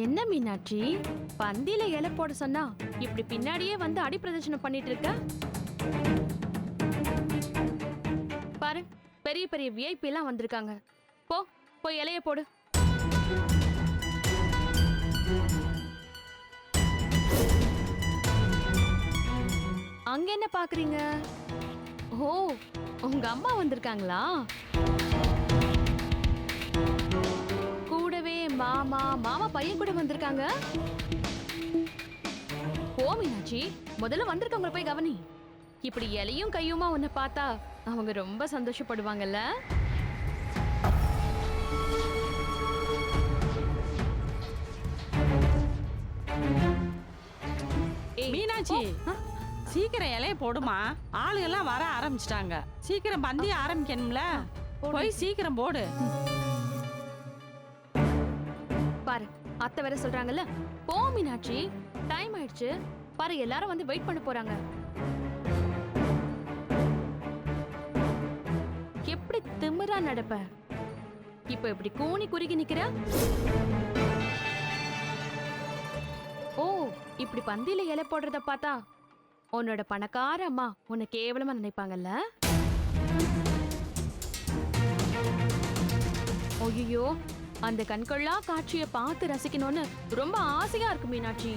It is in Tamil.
என்ன மீனாட்சி, பந்தியில இலை போட சொன்னா இப்படி பின்னாடியே வந்து அடி பிரதர்ஷனம் பண்ணிட்டு இருக்க? பாரு, பெரிய பெரிய விஐபி எல்லாம் வந்திருக்காங்க. போ போய் இலைய போடு. அங்க என்ன பாக்குறீங்க? ஓ, உங்க அம்மா வந்திருக்காங்களா? கூடவே மாமா பையன் கூட வந்திருக்காங்க. ஓ மீனாட்சி, முதல்ல வந்திருக்கவங்க போய் கவனி. இப்படி இலையும் கையுமா உன்னை பார்த்தா அவங்க ரொம்ப சந்தோஷப்படுவாங்கல்ல. மீனாட்சி, சீக்கிரம் இலைய போடுமா. ஆளுகெல்லாம் வர ஆரம்பிச்சிட்டாங்க. சீக்கிரம் பந்தி ஆரம்பிக்கணும்ல. போய் சீக்கிரம் போடு. பாரு, அத்தை வேற சொல்றாங்கல்ல. போ மீனாட்சி, டைம் ஆயிடுச்சு. பாரு, எல்லாரும் வந்து வெயிட் பண்ண போறாங்க. எப்படி திமிரா நடப்ப? இப்ப இப்படி கூனி குறுகி நிக்கிற? ஓ, இப்படி பந்தியில இலை போடுறத பார்த்தா உன்னோட பணக்கார அம்மா உன்னை கேவலமா நினைப்பாங்கல்ல. ஐயோ, அந்த கண்கொள்ளா காட்சியை பார்த்து ரசிக்கணும்னு ரொம்ப ஆசையா இருக்கு மீனாட்சி.